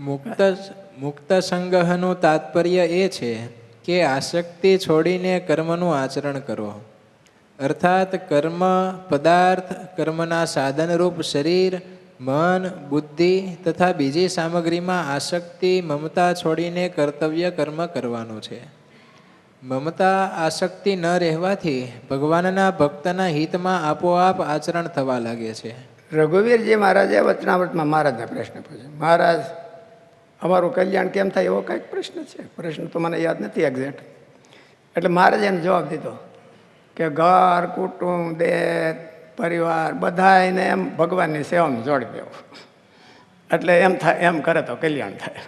મુક્ત મુક્ત સંગ્રહનું તાત્પર્ય એ છે કે આસક્તિ છોડીને કર્મનું આચરણ કરો. અર્થાત કર્મ પદાર્થ, કર્મના સાધનરૂપ શરીર, મન, બુદ્ધિ તથા બીજી સામગ્રીમાં આસક્તિ મમતા છોડીને કર્તવ્ય કર્મ કરવાનું છે. મમતા આસક્તિ ન રહેવાથી ભગવાનના ભક્તના હિતમાં આપોઆપ આચરણ થવા લાગે છે. રઘુવીરજી મહારાજે વચનામૃતમાં મહારાજને પ્રશ્ન પૂછ્યો, મહારાજ અમારું કલ્યાણ કેમ થાય એવો કંઈક પ્રશ્ન છે. પ્રશ્ન તો મને યાદ નથી એક્ઝેક્ટ. એટલે મહારાજે એને જવાબ દીધો કે ઘર, કુટુંબ, દેહ, પરિવાર બધાને એમ ભગવાનની સેવામાં જોડી દેવું, એટલે એમ થાય, એમ કરે તો કલ્યાણ થાય.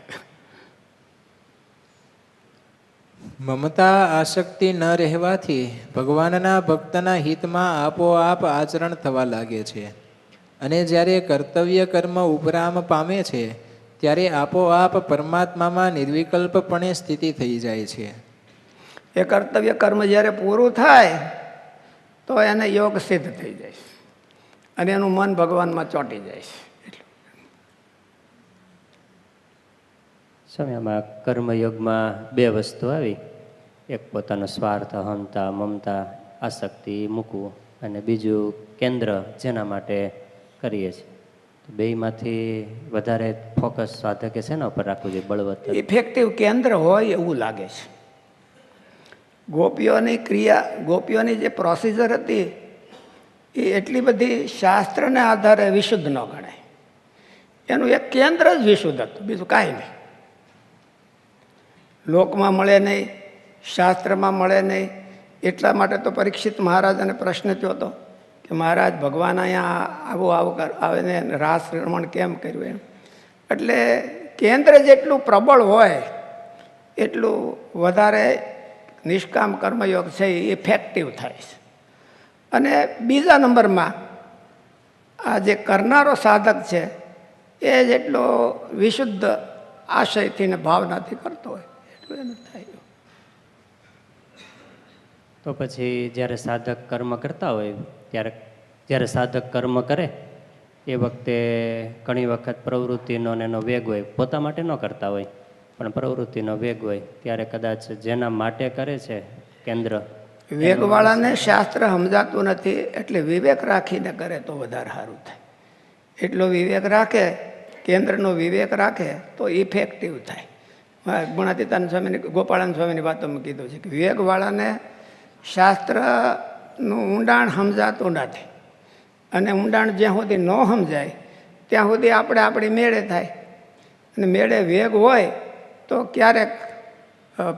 મમતા આસક્તિ ન રહેવાથી ભગવાનના ભક્તના હિતમાં આપોઆપ આચરણ થવા લાગે છે. અને જ્યારે કર્તવ્ય કર્મ ઉપરામ પામે છે ત્યારે આપોઆપ પરમાત્મામાં નિર્વિકલ્પપણે સ્થિતિ થઈ જાય છે. એ કર્તવ્ય કર્મ જ્યારે પૂરું થાય તો એને યોગ સિદ્ધ થઈ જાય અને એનું મન ભગવાનમાં ચોંટી જાય છે. સ્વામી, આમાં કર્મયોગમાં બે વસ્તુ આવી. એક પોતાનો સ્વાર્થ, અહંતા, મમતા, આસક્તિ મૂકવું, અને બીજું કેન્દ્ર, જેના માટે કરીએ છીએ. બેયમાંથી વધારે ફોકસ સાધકે શેના ઉપર રાખવું જોઈએ? બળવત્તર ઇફેક્ટિવ કેન્દ્ર હોય એવું લાગે છે. ગોપીઓની ક્રિયા, ગોપીઓની જે પ્રોસિજર હતી એ એટલી બધી શાસ્ત્રને આધારે વિશુદ્ધ ન ગણાય. એનું એક કેન્દ્ર જ વિશુદ્ધ હતું, બીજું કાંઈ નહીં. લોકમાં મળે નહીં, શાસ્ત્રમાં મળે નહીં. એટલા માટે તો પરીક્ષિત મહારાજાને પ્રશ્ન થયો હતો કે મહારાજ, ભગવાન અહીંયા આવું આવે ને રાસ રમણ કેમ કર્યું એમ. એટલે કેન્દ્ર જેટલું પ્રબળ હોય એટલું વધારે નિષ્કામ કર્મયોગ છે એ ઇફેક્ટિવ થાય છે. અને બીજા નંબરમાં આ જે કરનારો સાધક છે એ જેટલો વિશુદ્ધ આશયથી ને ભાવનાથી કરતો હોય એટલું એનું થાય. તો પછી જ્યારે સાધક કર્મ કરતા હોય ત્યારે, જ્યારે સાધક કર્મ કરે એ વખતે ઘણી વખત પ્રવૃત્તિનો એનો વેગ હોય, પોતા માટે ન કરતા હોય પણ પ્રવૃત્તિનો વેગ હોય, ત્યારે કદાચ જેના માટે કરે છે કેન્દ્ર, વેગવાળાને શાસ્ત્ર સમજાતું નથી, એટલે વિવેક રાખીને કરે તો વધારે સારું થાય. એટલો વિવેક રાખે, કેન્દ્રનો વિવેક રાખે તો ઇફેક્ટિવ થાય. ગુણાતીતાનંદ સ્વામીની, ગોપાળાનંદ સ્વામીની વાતોમાં કીધું છે કે વિવેકવાળાને શાસ્ત્રનું ઊંડાણ સમજાતું નથી, અને ઊંડાણ જ્યાં સુધી ન સમજાય ત્યાં સુધી આપણે આપણી મેળે થાય. અને મેળે વેગ હોય તો ક્યારેક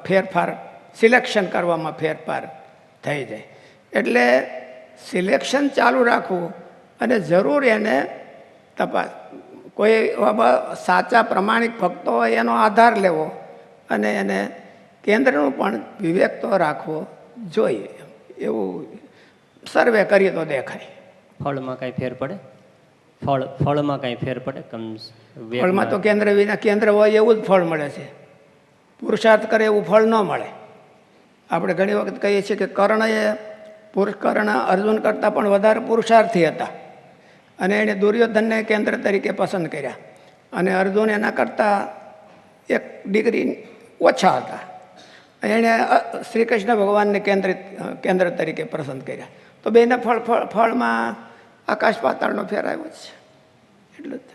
ફેરફાર, સિલેક્શન કરવામાં ફેરફાર થઈ જાય. એટલે સિલેક્શન ચાલુ રાખવું અને જરૂર એને તપાસ, કોઈ સાચા પ્રમાણિક ભક્તો હોય એનો આધાર લેવો અને એને કેન્દ્રનું પણ વિવેક તો રાખવો જોઈએ. એવું સર્વે કરીએ તો દેખાય. ફળમાં કાંઈ ફેર પડે? ફળમાં કાંઈ ફેર પડે? ફળમાં તો કેન્દ્ર વિના, કેન્દ્ર હોય એવું જ ફળ મળે છે. પુરુષાર્થ કરે એવું ફળ ન મળે. આપણે ઘણી વખત કહીએ છીએ કે કર્ણ અર્જુન કરતાં પણ વધારે પુરુષાર્થી હતા, અને એણે દુર્યોધનને કેન્દ્ર તરીકે પસંદ કર્યા, અને અર્જુન એના કરતાં 1 ડિગ્રી ઓછા હતા. એણે શ્રી કૃષ્ણ ભગવાનને કેન્દ્ર તરીકે પસંદ કર્યા. તો બેને ફળમાં આકાશ પાતાળનો ફેર આવ્યો છે. એટલું જ.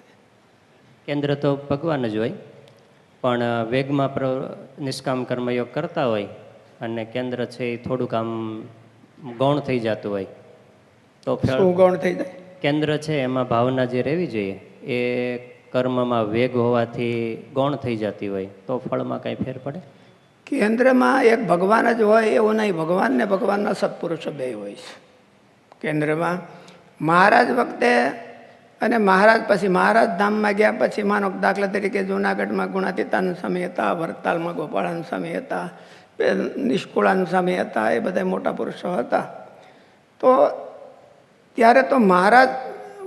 કેન્દ્ર તો ભગવાન જ હોય, પણ વેગમાં નિષ્કામ કર્મયોગ કરતા હોય અને કેન્દ્ર છે એ થોડુંક આમ ગૌણ થઈ જતું હોય તો શું ગૌણ થઈ જાય? કેન્દ્ર છે એમાં ભાવના જે રહેવી જોઈએ એ કર્મમાં વેગ હોવાથી ગૌણ થઈ જતી હોય તો ફળમાં કાંઈ ફેર પડે? કેન્દ્રમાં એક ભગવાન જ હોય એવું નહીં, ભગવાન ને ભગવાનના સત્પુરુષો બે હોય છે કેન્દ્રમાં. મહારાજ વખતે અને મહારાજ પછી, મહારાજ ધામમાં ગયા પછી, માનો દાખલા તરીકે જૂનાગઢમાં ગુણાતીતાનંદ સ્વામી હતા, વરતાલમાં ગોપાળાનંદ સ્વામી હતા, નિષ્કુળાનંદ સ્વામી હતા, એ બધા મોટા પુરુષો હતા. તો ત્યારે તો મહારાજ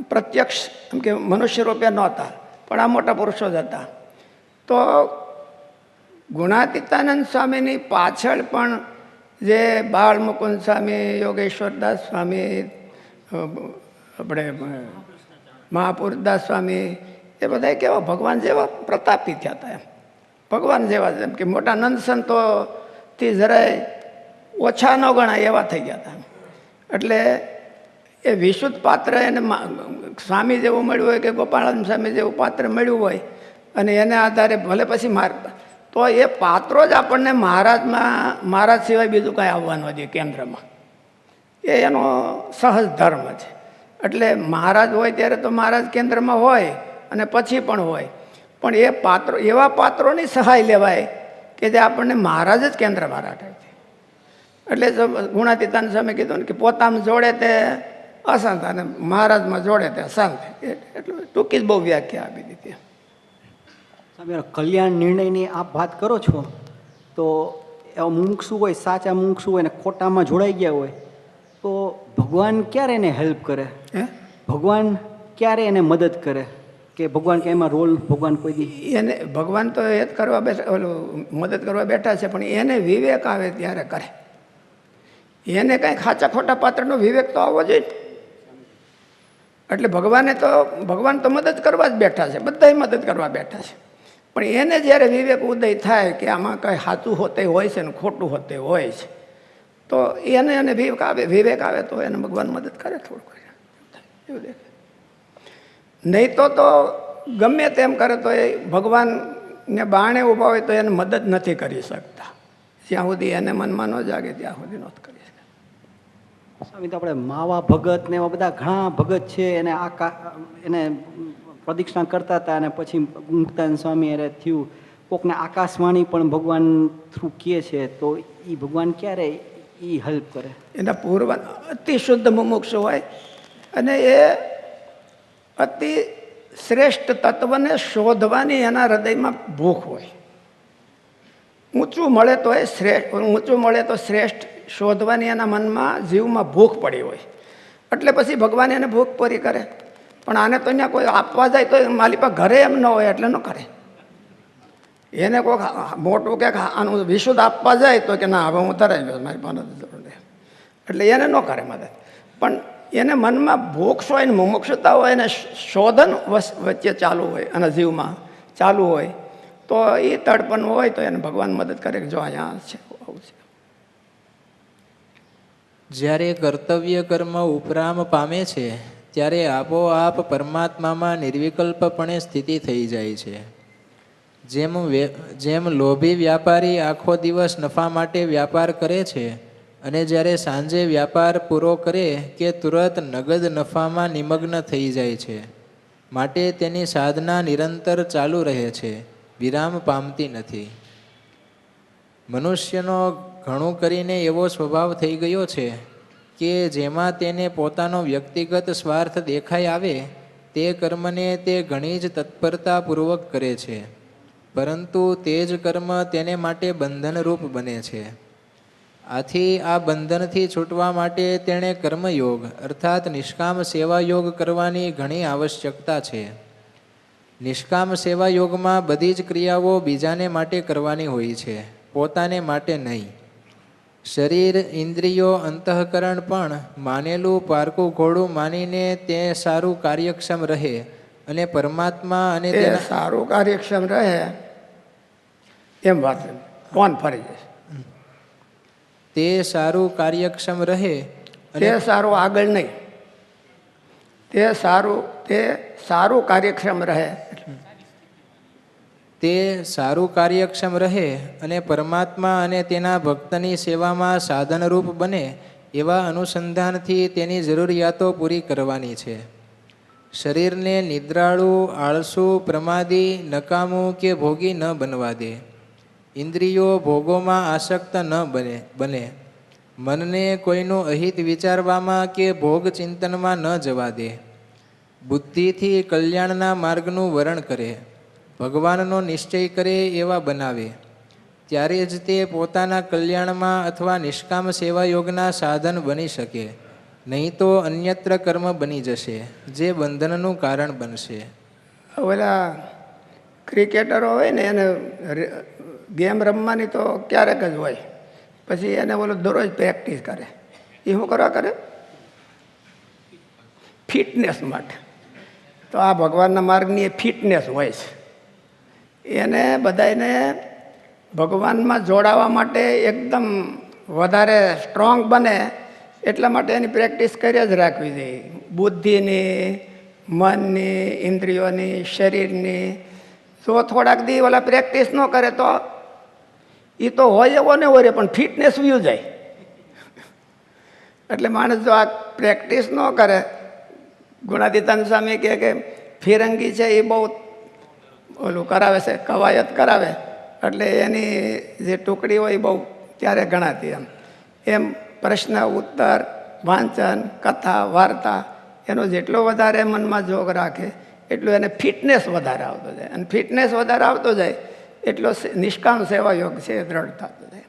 પ્રત્યક્ષ એમ કે મનુષ્ય રૂપે નહોતા, પણ આ મોટા પુરુષો જ હતા. તો ગુણાતીતાનંદ સ્વામીની પાછળ પણ જે બાળ મુકુંદ સ્વામી, યોગેશ્વરદાસ સ્વામી, આપણે મહાપુરદાસ સ્વામી, એ બધા કેવા ભગવાન જેવા પ્રતાપી થયા હતા એમ, ભગવાન જેવા એમ કે મોટા નંદ સંતોથી જરાય ઓછા ન ગણાય એવા થઈ ગયા હતા. એટલે એ વિશુદ્ધ પાત્ર એને સ્વામી જેવું મળ્યું હોય કે ગોપાળાનંદ સ્વામી જેવું પાત્ર મળ્યું હોય અને એને આધારે ભલે પછી તો એ પાત્રો જ આપણને મહારાજ સિવાય બીજું કાંઈ આવવાનું નથી કેન્દ્રમાં. એ એનો સહજ ધર્મ છે. એટલે મહારાજ હોય ત્યારે તો મહારાજ કેન્દ્રમાં હોય અને પછી પણ હોય, પણ એ પાત્રો એવા પાત્રોની સહાય લેવાય કે જે આપણને મહારાજ જ કેન્દ્રમાં રાખે છે. એટલે ગુણાતીતાન સામે કીધું ને કે પોતામાં જોડે તે અશાંત અને મહારાજમાં જોડે તે શાંત. એટલે ટૂંકી જ બહુ વ્યાખ્યા આપી દીધી. તમે કલ્યાણ નિર્ણયની આપ વાત કરો છો તો મુમુક્ષુ હોય, સાચા મુમુક્ષુ હોય ને ખોટામાં જોડાઈ ગયા હોય તો ભગવાન ક્યારે એને હેલ્પ કરે? ભગવાન ક્યારે એને મદદ કરે? કે ભગવાન કે એમાં રોલ ભગવાન કોઈ દી એને ભગવાન તો એ જ કરવા બેઠા, ઓલું મદદ કરવા બેઠા છે, પણ એને વિવેક આવે ત્યારે કરે. એને કાંઈ ખાચા ખોટા પાત્રનો વિવેક તો આવવો જોઈએ. એટલે ભગવાન તો મદદ કરવા જ બેઠા છે, બધા મદદ કરવા બેઠા છે, પણ એને જ્યારે વિવેક ઉદય થાય કે આમાં કંઈ સાચું હોતે હોય છે ને ખોટું હોતે હોય છે, તો એને વિવેક આવે તો એને ભગવાન મદદ કરે થોડુંક એવું દેખાય. નહીં તો ગમે તેમ કરે તો એ ભગવાનને બાણે ઊભા હોય તો એને મદદ નથી કરી શકતા. જ્યાં સુધી એને મનમાં ન જાગે ત્યાં સુધી નથી કરી શકતા. સ્વામી, તો આપણે માવા ભગત ને એવા બધા ઘણા ભગત છે, એને પ્રદક્ષિણા કરતા હતા અને પછી મુક્તાનંદ સ્વામી એને થયું. કોકને આકાશવાણી પણ ભગવાન થ્રુ કહે છે, તો એ ભગવાન ક્યારે એ હેલ્પ કરે? એના પૂર્વ અતિ શુદ્ધ મુમુક્ષુ હોય અને એ અતિ શ્રેષ્ઠ તત્વને શોધવાની એના હૃદયમાં ભૂખ હોય. ઊંચું મળે તો શ્રેષ્ઠ શોધવાની એના મનમાં જીવમાં ભૂખ પડી હોય, એટલે પછી ભગવાન એને ભૂખ પૂરી કરે. પણ આને તો અહીંયા કોઈ આપવા જાય તો મારી પાસે ઘરે એમ ન હોય એટલે ન કરે. એને કોઈક મોટું ક્યાંક આનું વિશુદ્ધ આપવા જાય તો કે ના હવે હું ધરાઈ ગયો, મારી પાસે જરૂર નહીં, એટલે એને ન કરે મદદ. પણ એને મનમાં ભૂખ હોય ને મુમુક્ષુતા હોય ને શોધન વચ્ચે ચાલુ હોય અને જીવમાં ચાલુ હોય તો એ તડપણ હોય તો એને ભગવાન મદદ કરે કે જો અહીંયા છે આવું છે. જ્યારે કર્તવ્ય કર્મ ઉપરામ પામે છે ત્યારે આપોઆપ પરમાત્મામાં નિર્વિકલ્પપણે સ્થિતિ થઈ જાય છે. જેમ લોભી વ્યાપારી આખો દિવસ નફા માટે વ્યાપાર કરે છે અને જ્યારે સાંજે વ્યાપાર પૂરો કરે કે તુરત નગદ નફામાં નિમગ્ન થઈ જાય છે, માટે તેની સાધના નિરંતર ચાલુ રહે છે, વિરામ પામતી નથી. મનુષ્યનો ઘણું કરીને એવો સ્વભાવ થઈ ગયો છે કે જેમાં તેને પોતાનો વ્યક્તિગત સ્વાર્થ દેખાઈ આવે તે કર્મને તે ઘણી જ તત્પરતાપૂર્વક કરે છે, પરંતુ તે જ કર્મ તેને માટે બંધનરૂપ બને છે. આથી આ બંધનથી છૂટવા માટે તેણે કર્મયોગ અર્થાત નિષ્કામ સેવા યોગ કરવાની ઘણી આવશ્યકતા છે. નિષ્કામ સેવા યોગમાં બધી જ ક્રિયાઓ બીજાને માટે કરવાની હોય છે, પોતાને માટે નહીં. શરીર, ઇન્દ્રિયો, અંતઃકરણ પણ માનેલું પારકું ઘોડું માનીને તે સારું કાર્યક્ષમ રહે અને પરમાત્મા અને તે સારું કાર્યક્ષમ રહે એમ વાત કોણ ફરી જશે. તે સારું કાર્યક્ષમ રહે તે સારું આગળ નહીં, તે સારું કાર્યક્ષમ રહે. તે સારું કાર્યક્ષમ રહે અને પરમાત્મા અને તેના ભક્તની સેવામાં સાધનરૂપ બને એવા અનુસંધાનથી તેની જરૂરિયાતો પૂરી કરવાની છે. શરીરને નિદ્રાળુ, આળસુ, પ્રમાદી, નકામું કે ભોગી ન બનવા દે. ઇન્દ્રિયો ભોગોમાં આસક્ત ન બને. મનને કોઈનું અહિત વિચારવામાં કે ભોગ ચિંતનમાં ન જવા દે. બુદ્ધિથી કલ્યાણના માર્ગનું વરણ કરે. ભગવાનનો નિશ્ચય કરે એવા બનાવે. ત્યારે જ તે પોતાના કલ્યાણમાં અથવા નિષ્કામ સેવા યોગના સાધન બની શકે, નહીં તો અન્યત્ર કર્મ બની જશે જે બંધનનું કારણ બનશે. ઓલા ક્રિકેટરો હોય ને એને ગેમ રમવાની તો ક્યારેક જ હોય, પછી એને ઓલો દરરોજ પ્રેક્ટિસ કરે. એ શું કરવા કરે? ફિટનેસ માટે. તો આ ભગવાનના માર્ગની એ ફિટનેસ હોય છે. એને બધાને ભગવાનમાં જોડાવા માટે એકદમ વધારે સ્ટ્રોંગ બને એટલા માટે એની પ્રેક્ટિસ કરી જ રાખવી જોઈએ. બુદ્ધિની, મનની, ઇન્દ્રિયોની, શરીરની. જો થોડાક દી ઓલા પ્રેક્ટિસ ન કરે તો એ તો હોય એવો ને હોય પણ ફિટનેસ વ્યૂ જાય. એટલે માણસ જો આ પ્રેક્ટિસ ન કરે, ગુણાતીતાન સ્વામી કહે કે ફિરંગી છે એ બહુ ઓલું કરાવે છે, કવાયત કરાવે, એટલે એની જે ટુકડી હોય એ બહુ ત્યારે ગણાતી. એમ પ્રશ્ન ઉત્તર, વાંચન, કથા, વાર્તા એનો જેટલો વધારે મનમાં જોગ રાખે એટલું એને ફિટનેસ વધારે આવતો જાય. અને ફિટનેસ વધારે આવતો જાય એટલો નિષ્કામ સેવા યોગ છે એ દ્રઢ થતો જાય.